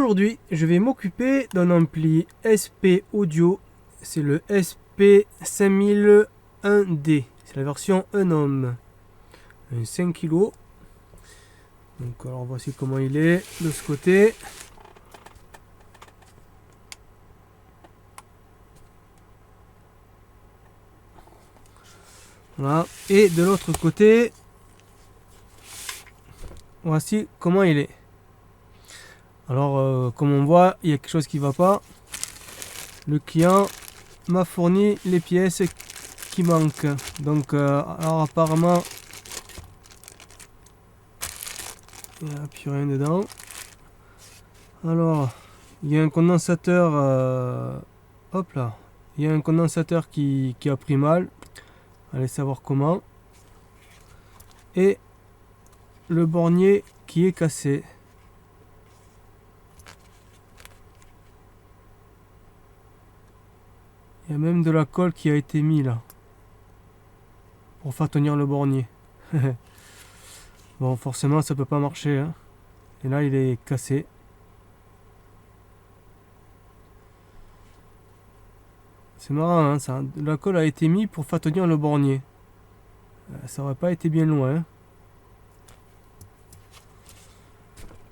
aujourd'hui, je vais m'occuper d'un ampli SP Audio. C'est le SP5001D. C'est la version un ohm. Un 5 kg. Donc alors voici comment il est de ce côté. Voilà. Et de l'autre côté, voici comment il est. Alors comme on voit, il y a quelque chose qui ne va pas. Le client m'a fourni les pièces qui manquent. Donc alors apparemment il n'y a plus rien dedans. Alors il y a un condensateur, hop là, il y a un condensateur qui a pris mal. Allez savoir comment. Et le bornier qui est cassé. Il y a même de la colle qui a été mise là. Pour faire tenir le bornier. Bon, forcément, ça peut pas marcher. Hein. Et là, il est cassé. C'est marrant, hein, ça. La colle a été mise pour faire tenir le bornier. Ça aurait pas été bien loin. Hein.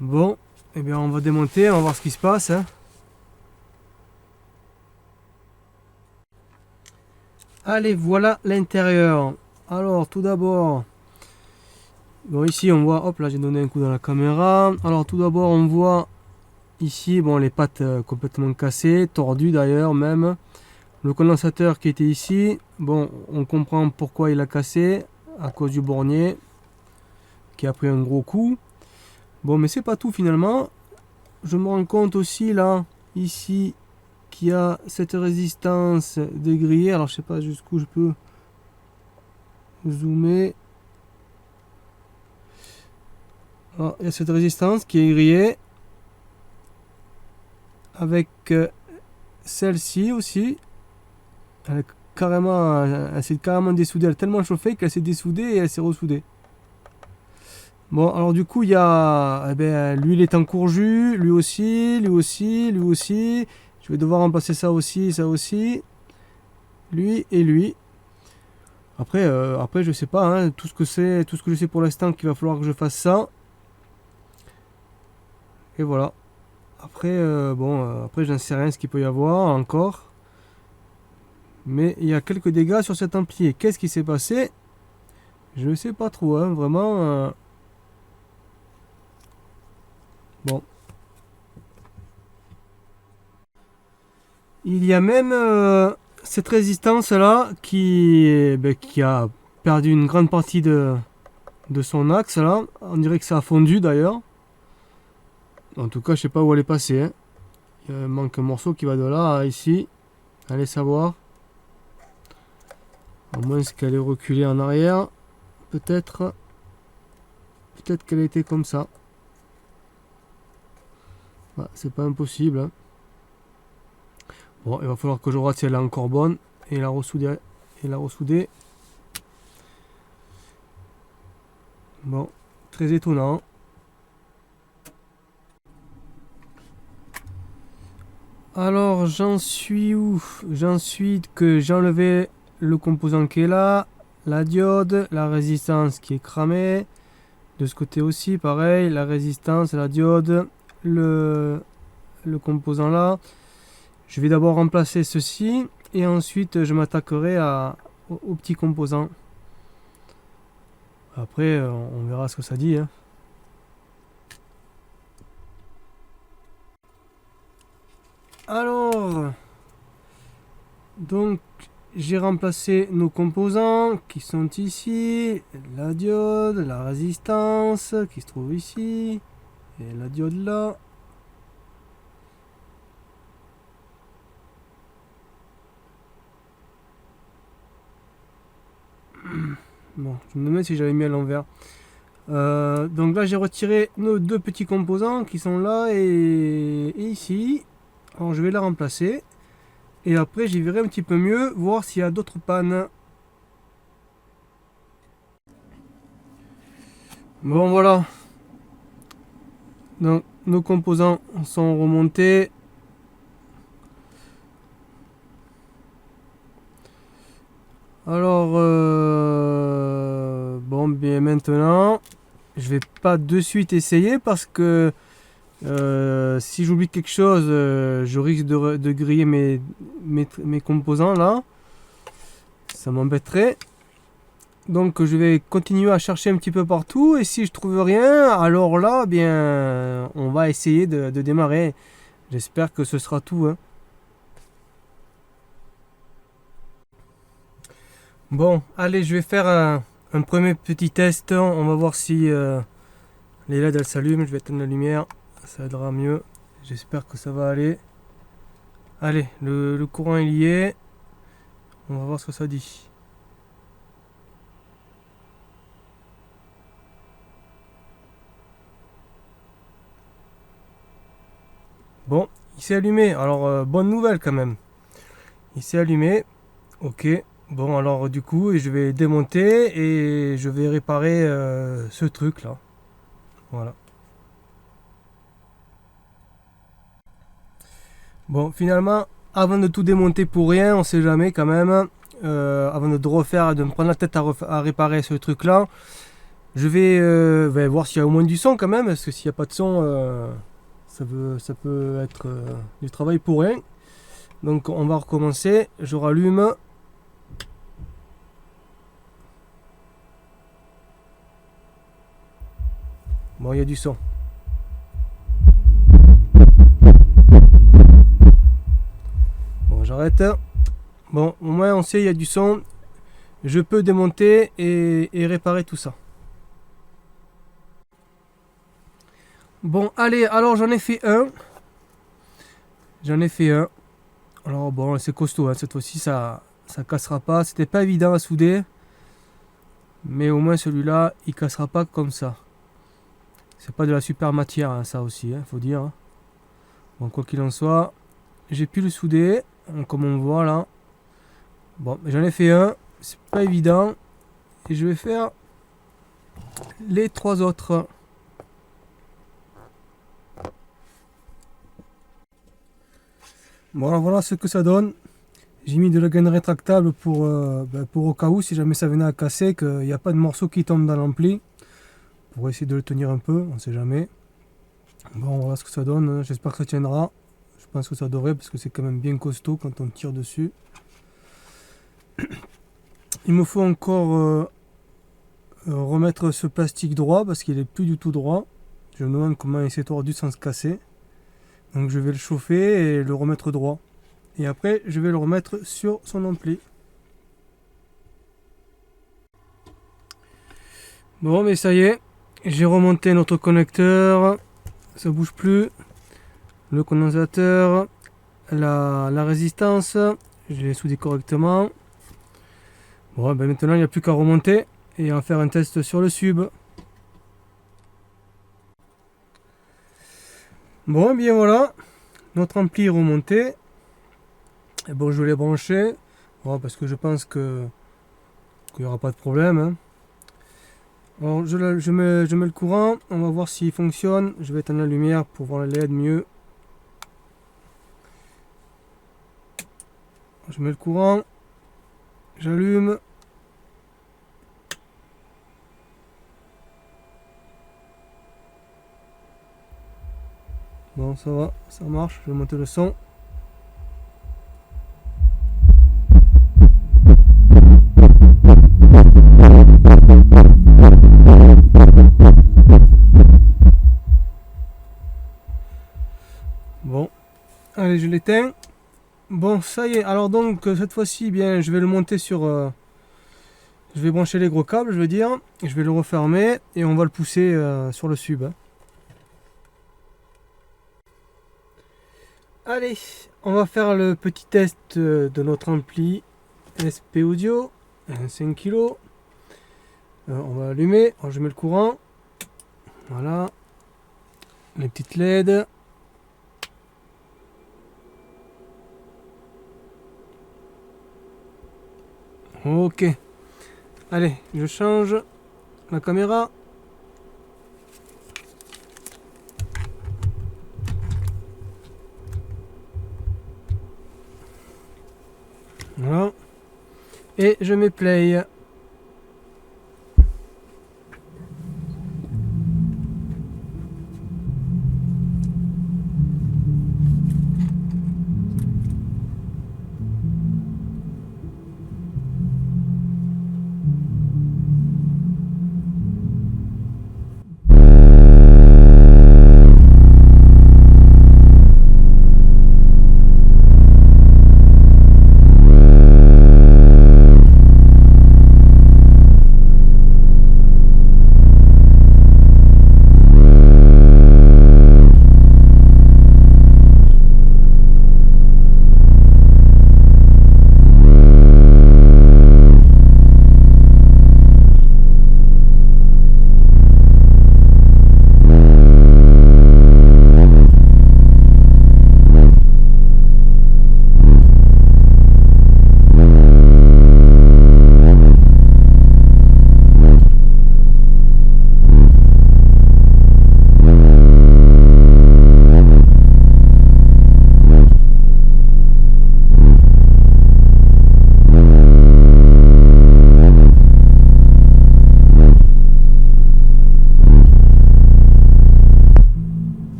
Bon, eh bien, on va démonter, on va voir ce qui se passe. Hein. Allez, voilà l'intérieur. Alors, tout d'abord, bon, ici on voit, hop là, j'ai donné un coup dans la caméra. Alors, tout d'abord, on voit ici, bon, les pattes complètement cassées, tordues d'ailleurs, même. Le condensateur qui était ici, bon, on comprend pourquoi il a cassé, à cause du bornier, qui a pris un gros coup. Bon, mais c'est pas tout finalement. Je me rends compte aussi, là, ici, qu'il y a cette résistance de grillé. Alors, je sais pas jusqu'où je peux zoomer. Alors, il y a cette résistance qui est grillée. Avec celle-ci aussi. Elle s'est carrément dessoudée. Elle est tellement chauffée qu'elle s'est dessoudée et elle s'est ressoudée. Bon, alors du coup, il y a l'huile est en courju, lui aussi, lui aussi, lui aussi. Je vais devoir remplacer ça aussi, lui et lui. Après, je sais pas, hein, tout ce que je sais pour l'instant qu'il va falloir que je fasse ça. Et voilà. Après, après, j'en sais rien ce qu'il peut y avoir encore. Mais il y a quelques dégâts sur cet ampli. Qu'est-ce qui s'est passé? Je ne sais pas trop, hein, vraiment. Bon. Il y a même cette résistance là qui a perdu une grande partie de son axe là. On dirait que ça a fondu d'ailleurs. En tout cas, je sais pas où elle est passée. Hein. Il manque un morceau qui va de là à ici. Allez savoir. À moins qu'elle est reculée en arrière. Peut-être qu'elle était comme ça. Bah, c'est pas impossible. Hein. Bon, il va falloir que je regarde si elle est encore bonne et la ressouder. Bon, très étonnant. Alors, j'en suis où? J'en suis que j'ai enlevé le composant qui est là, la diode, la résistance qui est cramée. De ce côté aussi, pareil, la résistance, la diode, le composant là. Je vais d'abord remplacer ceci et ensuite je m'attaquerai aux petits composants. Après, on verra ce que ça dit. Hein. Alors, donc j'ai remplacé nos composants qui sont ici, la diode, la résistance qui se trouve ici, et la diode là. Bon, je me demande si j'avais mis à l'envers. Donc là j'ai retiré nos deux petits composants qui sont là et ici. Alors je vais la remplacer. Et après j'y verrai un petit peu mieux, voir s'il y a d'autres pannes. Bon voilà. Donc nos composants sont remontés. Alors bon bien maintenant je vais pas de suite essayer parce que si j'oublie quelque chose je risque de griller mes composants là, ça m'embêterait. Donc je vais continuer à chercher un petit peu partout et si je trouve rien, alors là bien on va essayer de démarrer. J'espère que ce sera tout, hein. Bon, allez, je vais faire un premier petit test. On va voir si les LED elles s'allument. Je vais éteindre la lumière, ça aidera mieux. J'espère que ça va aller. Allez, le courant est lié. On va voir ce que ça dit. Bon, il s'est allumé. Alors, bonne nouvelle quand même. Il s'est allumé. Ok. Bon, alors du coup, je vais démonter et je vais réparer ce truc là. Voilà. Bon, finalement, avant de tout démonter pour rien, on sait jamais quand même. Avant de refaire, de me prendre la tête à réparer ce truc là, je vais voir s'il y a au moins du son quand même, parce que s'il n'y a pas de son, ça peut être du travail pour rien. Donc on va recommencer, je rallume. Bon, il y a du son. Bon, j'arrête. Bon, au moins on sait il y a du son. Je peux démonter et réparer tout ça. Bon, allez, alors j'en ai fait un. J'en ai fait un. Alors bon, c'est costaud, hein. Cette fois-ci ça cassera pas. C'était pas évident à souder. Mais au moins celui-là, il cassera pas comme ça. C'est pas de la super matière, hein, ça aussi, hein, faut dire. Bon, quoi qu'il en soit, j'ai pu le souder, comme on voit là. Bon, j'en ai fait un, c'est pas évident. Et je vais faire les trois autres. Bon, alors voilà ce que ça donne. J'ai mis de la gaine rétractable pour au cas où, si jamais ça venait à casser, qu'il n'y a pas de morceau qui tombe dans l'ampli. Pour essayer de le tenir un peu, on sait jamais. Bon, voilà ce que ça donne. J'espère que ça tiendra. Je pense que ça devrait, parce que c'est quand même bien costaud quand on tire dessus. Il me faut encore remettre ce plastique droit, parce qu'il est plus du tout droit. Je me demande comment il s'est tordu sans se casser. Donc je vais le chauffer et le remettre droit. Et après, je vais le remettre sur son ampli. Bon, mais ça y est, j'ai remonté notre connecteur. Ça bouge plus. Le condensateur, la résistance, je l'ai soudé correctement. Bon, ben maintenant il n'y a plus qu'à remonter et en faire un test sur le sub. Bon, bien voilà, notre ampli est remonté. Et bon, je l'ai branché, bon, parce que je pense qu'il n'y aura pas de problème, hein. Alors, je mets le courant, on va voir s'il fonctionne. Je vais éteindre la lumière pour voir les LED mieux. Je mets le courant, j'allume. Bon, ça va, ça marche, je vais monter le son. Bon, allez, je l'éteins. Bon, ça y est, alors donc cette fois-ci, bien, je vais le monter sur... je vais brancher les gros câbles, je veux dire. Je vais le refermer et on va le pousser sur le sub, hein. Allez, on va faire le petit test de notre ampli SP Audio, 5 kg. On va allumer, alors je mets le courant. Voilà, les petites LED. Ok, allez, je change la caméra. Voilà. Et je mets play.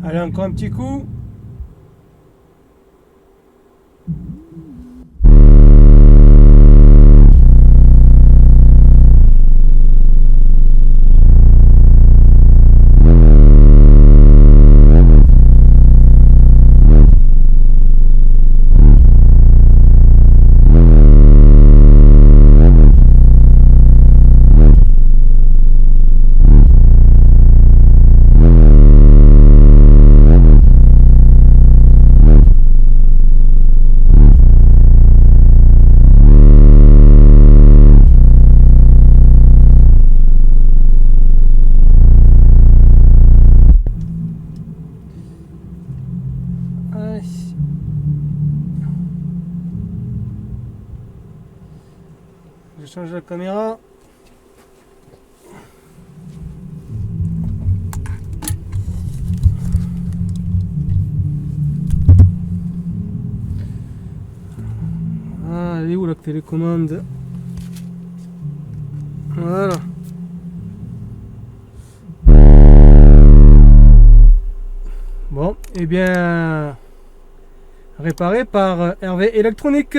Allez, encore un petit coup. Je change la caméra. Ah, elle est où la télécommande? Voilà. Bon, et bien réparé par Hervé Électronique.